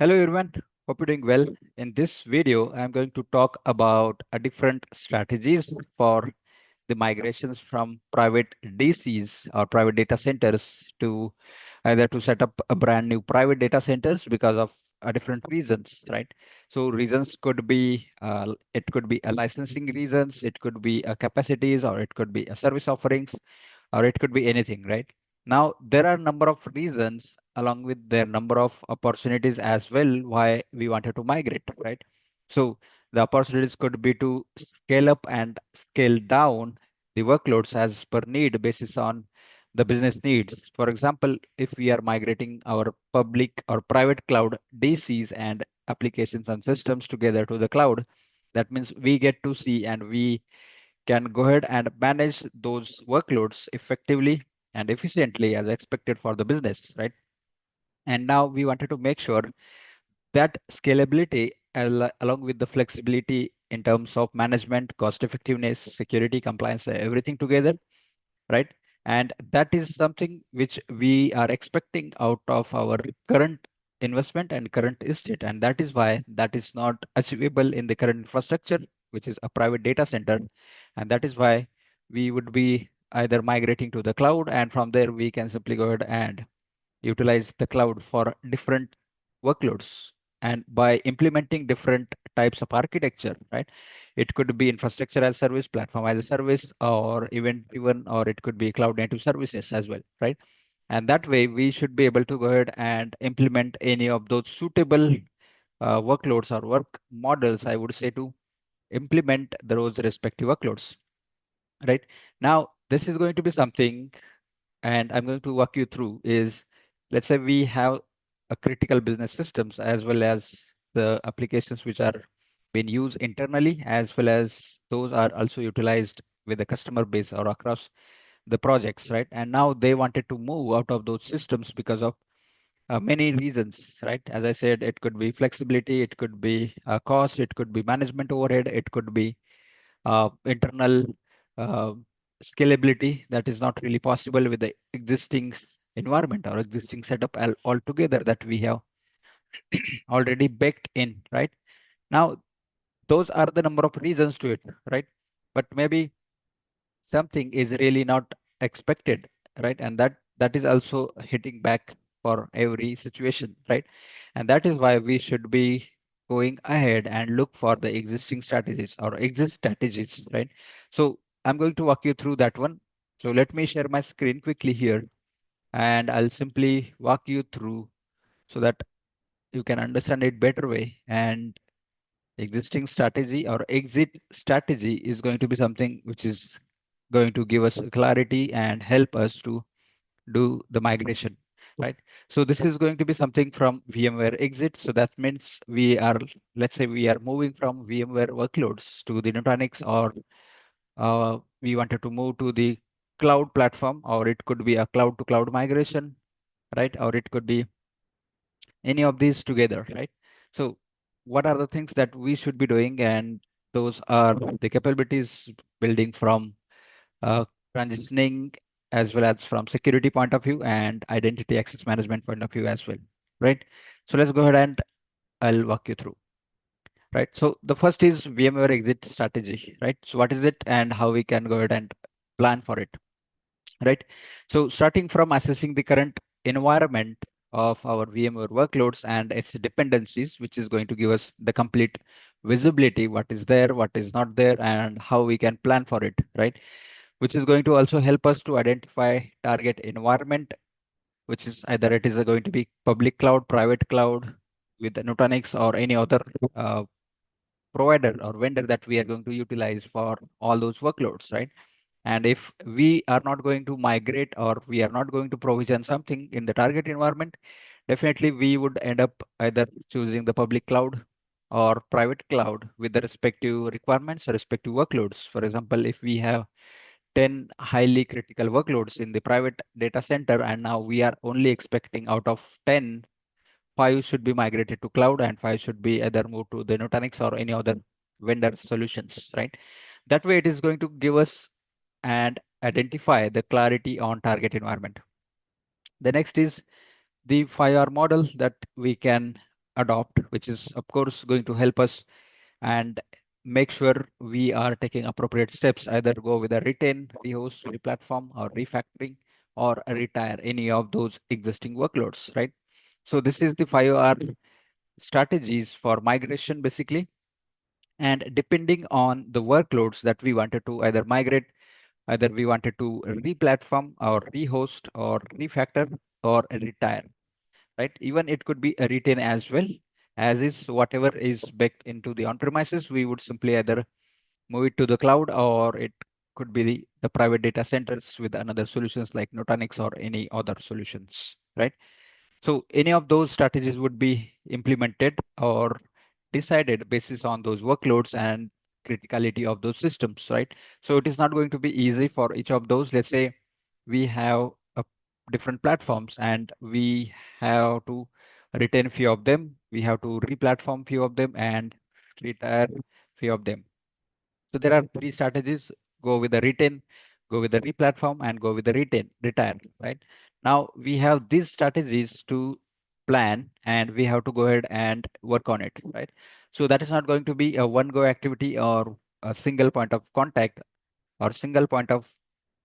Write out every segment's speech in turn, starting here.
Hello everyone, hope you're doing well. In this video, I'm going to talk about a different strategies for the migrations from private DCs or private data centers to either to set up a brand new private data centers because of different reasons, right? So reasons could be it could be a licensing reasons, it could be a capacities, or it could be a service offerings, or it could be anything, right? Now there are number of reasons along with their number of opportunities as well why we wanted to migrate, right? So the opportunities could be to scale up and scale down the workloads as per need basis on the business needs. For example, if we are migrating our public or private cloud DCs and applications and systems together to the cloud, that means we get to see and we can go ahead and manage those workloads effectively and efficiently as expected for the business, right? And now we wanted to make sure that scalability along with the flexibility in terms of management, cost effectiveness, security, compliance, everything together, right? And that is something which we are expecting out of our current investment and current estate. And that is why that is not achievable in the current infrastructure, which is a private data center. And that is why we would be either migrating to the cloud, and from there we can simply go ahead and utilize the cloud for different workloads. And by implementing different types of architecture, right? It could be infrastructure as service, platform as a service, or event driven, or it could be cloud native services as well, right? And that way we should be able to go ahead and implement any of those suitable workloads or work models, I would say, to implement those respective workloads, right? Now this is going to be something, and I'm going to walk you through is, let's say we have a critical business systems as well as the applications which are being used internally, as well as those are also utilized with the customer base or across the projects, right? And now they wanted to move out of those systems because of many reasons, right? As I said, it could be flexibility, it could be cost, it could be management overhead, it could be internal uh, scalability that is not really possible with the existing environment or existing setup altogether that we have already baked in, right? Now, those are the number of reasons to it, right? But maybe something is really not expected, right? And that is also hitting back for every situation, right? And that is why we should be going ahead and look for the existing strategies or exit strategies, right? So I'm going to walk you through that one. So let me share my screen quickly here, and I'll simply walk you through so that you can understand it better way. And existing strategy or exit strategy is going to be something which is going to give us clarity and help us to do the migration, right? So this is going to be something from VMware exit. So that means we are, let's say we are moving from VMware workloads to the Nutanix, or we wanted to move to the cloud platform, or it could be a cloud to cloud migration, right? Or it could be any of these together, right? So what are the things that we should be doing? And those are the capabilities building from uh, transitioning, as well as from security point of view and identity access management point of view as well, right? So let's go ahead and I'll walk you through, right? So the first is VMware exit strategy, right? So what is it and how we can go ahead and plan for it, right? So starting from assessing the current environment of our VMware workloads and its dependencies, which is going to give us the complete visibility, what is there, what is not there, and how we can plan for it, right? Which is going to also help us to identify target environment, which is either it is going to be public cloud, private cloud with Nutanix, or any other uh, provider or vendor that we are going to utilize for all those workloads, right? And if we are not going to migrate or we are not going to provision something in the target environment, definitely we would end up either choosing the public cloud or private cloud with the respective requirements or respective workloads. For example, if we have 10 highly critical workloads in the private data center, and now we are only expecting out of 10, 5 should be migrated to cloud and 5 should be either moved to the Nutanix or any other vendor solutions, right? That way it is going to give us and identify the clarity on target environment. The next is the 5R model that we can adopt, which is of course going to help us and make sure we are taking appropriate steps, either go with a retain, rehost, replatform, or refactoring, or retire any of those existing workloads, right? So this is the 5R strategies for migration basically. And depending on the workloads that we wanted to either migrate, either we wanted to replatform or rehost or refactor or retire, right? Even it could be a retain as well, as is whatever is baked into the on-premises, we would simply either move it to the cloud, or it could be the private data centers with another solutions like Nutanix or any other solutions, right? So any of those strategies would be implemented or decided basis on those workloads and criticality of those systems, right? So it is not going to be easy for each of those. Let's say we have a different platforms and we have to retain few of them, we have to replatform few of them and retire few of them. So there are three strategies: go with the retain, go with the replatform, and go with the retire, right? Now we have these strategies to plan and we have to go ahead and work on it, right? So that is not going to be a one go activity or a single point of contact or single point of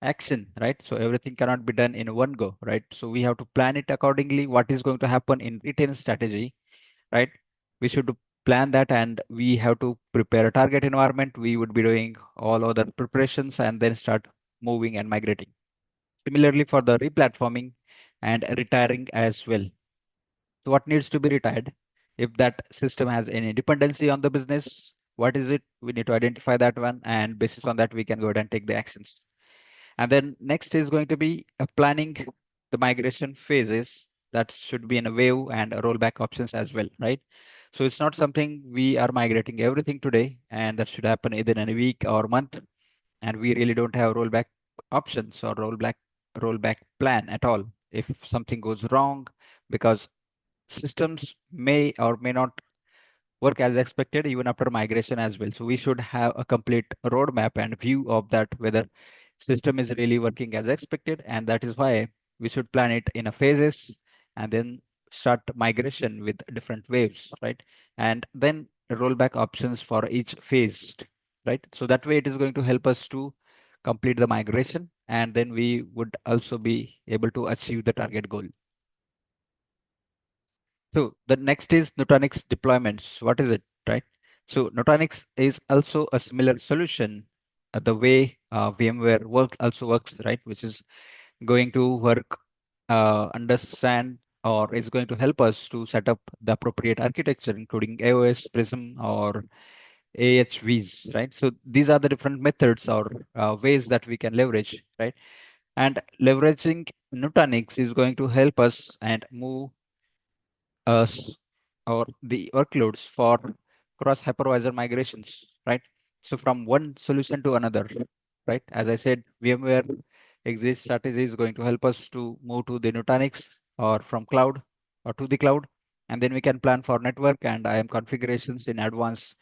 action, right? So everything cannot be done in one go, right? So we have to plan it accordingly. What is going to happen in retain strategy, right? We should plan that and we have to prepare a target environment. We would be doing all other preparations and then start moving and migrating. Similarly for the replatforming and retiring as well. So what needs to be retired? If that system has any dependency on the business, what is it? We need to identify that one, and basis on that, we can go ahead and take the actions. And then next is going to be planning the migration phases. That should be in a wave and a rollback options as well, right? So it's not something we are migrating everything today, and that should happen either in a week or month. And we really don't have rollback options or rollback plan at all if something goes wrong, because systems may or may not work as expected even after migration as well. So we should have a complete roadmap and view of that, whether system is really working as expected. And that is why we should plan it in a phases and then start migration with different waves, right? And then rollback options for each phase, right? So that way it is going to help us to complete the migration, and then we would also be able to achieve the target goal. So the next is Nutanix deployments. What is it, right? So Nutanix is also a similar solution. The way VMware also works, right? Which is going to work, understand, or is going to help us to set up the appropriate architecture, including AOS, Prism, or AHVs, right? So these are the different methods or ways that we can leverage, right? And leveraging Nutanix is going to help us and move us or the workloads for cross hypervisor migrations, right? So from one solution to another, right? As I said, VMware exit strategy is going to help us to move to the Nutanix or from cloud or to the cloud. And then we can plan for network and IAM configurations in advance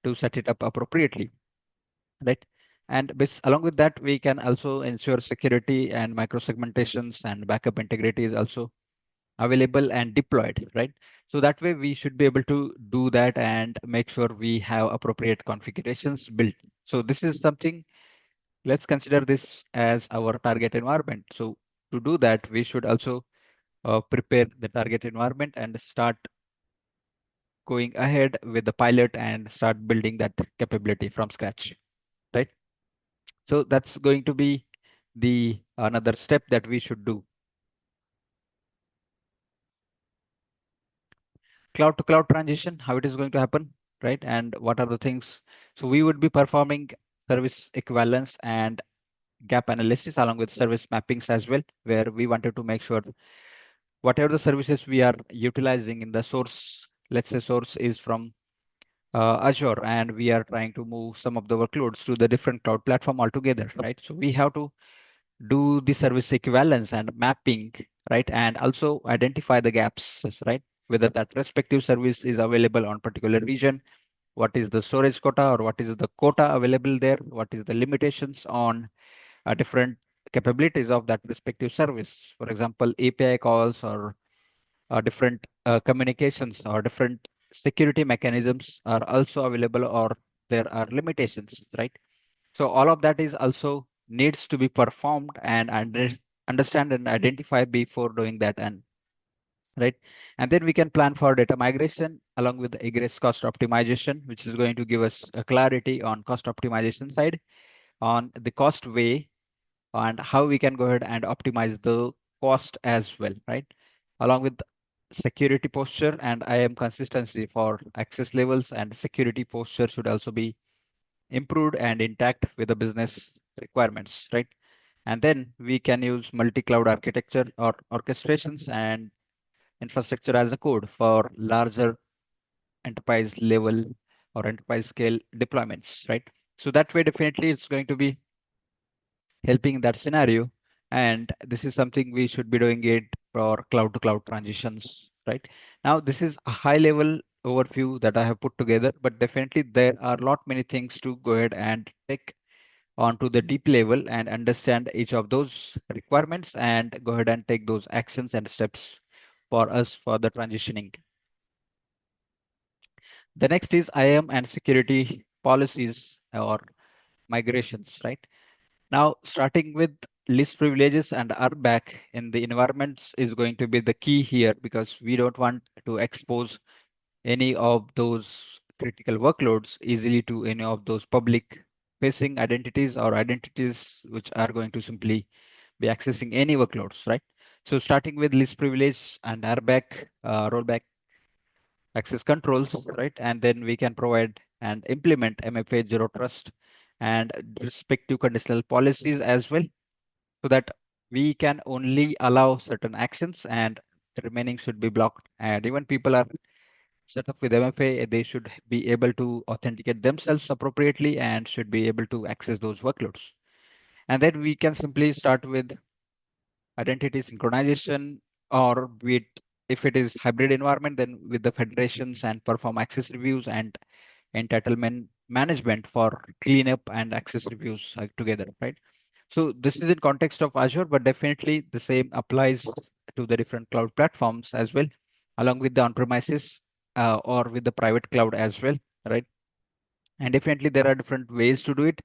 to set it up appropriately, right? And along with that, we can also ensure security and microsegmentations and backup integrity is also available and deployed, right? So that way we should be able to do that and make sure we have appropriate configurations built. So this is something, let's consider this as our target environment. So to do that, we should also prepare the target environment and start going ahead with the pilot and start building that capability from scratch, right? So that's going to be the another step that we should do. Cloud to cloud transition, how it is going to happen, right? And what are the things? So we would be performing service equivalence and gap analysis along with service mappings as well, where we wanted to make sure whatever the services we are utilizing in the source, let's say source is from Azure, and we are trying to move some of the workloads to the different cloud platform altogether, right? So we have to do the service equivalence and mapping, right? And also identify the gaps, right? Whether that respective service is available on particular region, what is the storage quota or what is the quota available there, what is the limitations on different capabilities of that respective service. For example, API calls or different communications or different security mechanisms are also available, or there are limitations, right? So all of that is also needs to be performed and understand and identify before doing that, and right. And then we can plan for data migration along with the egress cost optimization, which is going to give us a clarity on cost optimization side, on the cost way, and how we can go ahead and optimize the cost as well, right? Along with security posture and IAM consistency for access levels, and security posture should also be improved and intact with the business requirements, right? And then we can use multi-cloud architecture or orchestrations and infrastructure as a code for larger enterprise level or enterprise scale deployments, right? So that way, definitely, it's going to be helping in that scenario. And this is something we should be doing it for cloud to cloud transitions, right? Now, this is a high level overview that I have put together, but definitely there are a lot many things to go ahead and take onto the deep level and understand each of those requirements and go ahead and take those actions and steps for us for the transitioning. The next is IAM and security policies or migrations, right? Now, starting with least privileges and RBAC in the environments is going to be the key here, because we don't want to expose any of those critical workloads easily to any of those public facing identities or identities which are going to simply be accessing any workloads, right? So starting with least privilege and RBAC, rollback access controls, right? And then we can provide and implement MFA zero trust and respective conditional policies as well, so that we can only allow certain actions and the remaining should be blocked. And even people are set up with MFA, they should be able to authenticate themselves appropriately and should be able to access those workloads. And then we can simply start with identity synchronization, or be it, if it is hybrid environment, then with the federations and perform access reviews and entitlement management for cleanup and access reviews together, right? So this is in context of Azure, but definitely the same applies to the different cloud platforms as well, along with the on-premises or with the private cloud as well, right? And definitely there are different ways to do it,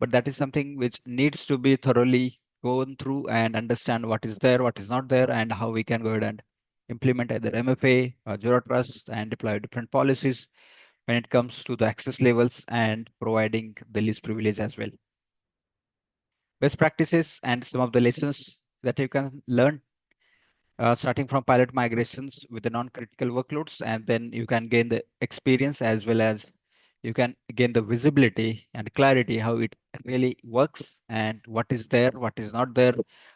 but that is something which needs to be thoroughly gone through and understand what is there, what is not there, and how we can go ahead and implement either MFA or Zero Trust and deploy different policies when it comes to the access levels and providing the least privilege as well. Best practices and some of the lessons that you can learn, starting from pilot migrations with the non-critical workloads, and then you can gain the experience as well as you can gain the visibility and clarity how it really works and what is there, what is not there,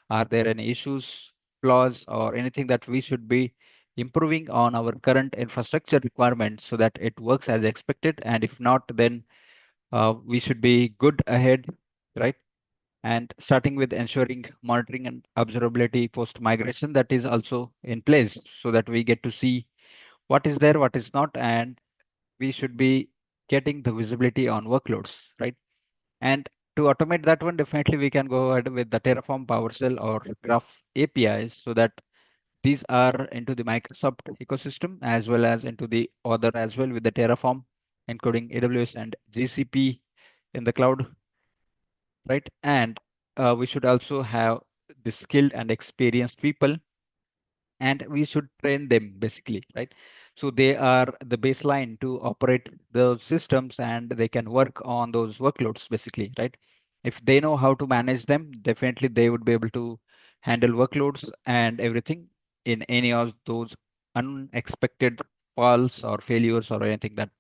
are there any issues, flaws, or anything that we should be improving on our current infrastructure requirements so that it works as expected, and if not, then we should be good ahead, right? And starting with ensuring monitoring and observability post migration, that is also in place, so that we get to see what is there, what is not, and we should be getting the visibility on workloads, right? And to automate that one, definitely we can go ahead with the Terraform, PowerShell, or Graph APIs, so that these are into the Microsoft ecosystem as well as into the other as well with the Terraform, including AWS and GCP in the cloud, right? And we should also have the skilled and experienced people, and we should train them basically, right? So they are the baseline to operate those systems and they can work on those workloads basically, right? If they know how to manage them, definitely they would be able to handle workloads and everything in any of those unexpected falls or failures or anything that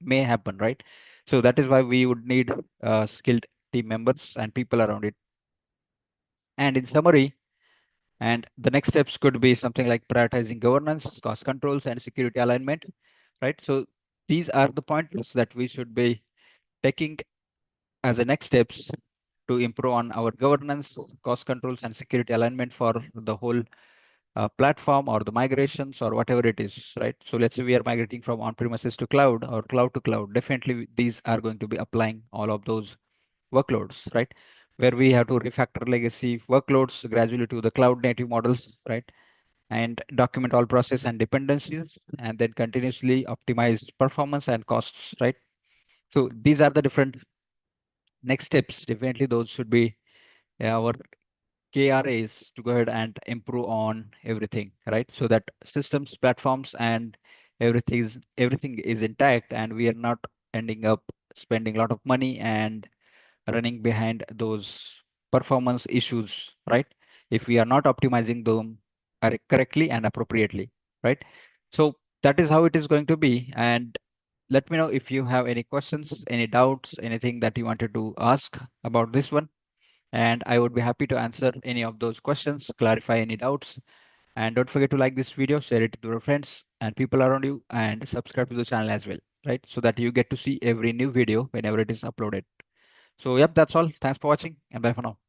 may happen, right? So that is why we would need skilled team members and people around it. And in summary, and the next steps could be something like prioritizing governance, cost controls, and security alignment, right? So these are the points that we should be taking as the next steps to improve on our governance, cost controls, and security alignment for the whole platform or the migrations or whatever it is, right? So let's say we are migrating from on-premises to cloud or cloud to cloud. Definitely, these are going to be applying all of those workloads, right? Where we have to refactor legacy workloads gradually to the cloud native models, right? and document all process and dependencies, and then continuously optimize performance and costs, right? So these are the different next steps. Definitely those should be our KRAs to go ahead and improve on everything, right? So that systems, platforms, and everything is intact, and we are not ending up spending a lot of money and running behind those performance issues, right? If we are not optimizing them correctly and appropriately, right? So that is how it is going to be. And let me know if you have any questions, any doubts, anything that you wanted to ask about this one. And I would be happy to answer any of those questions, clarify any doubts. And don't forget to like this video, share it to your friends and people around you, and subscribe to the channel as well, right? So that you get to see every new video whenever it is uploaded. So, yep, that's all. Thanks for watching, and bye for now.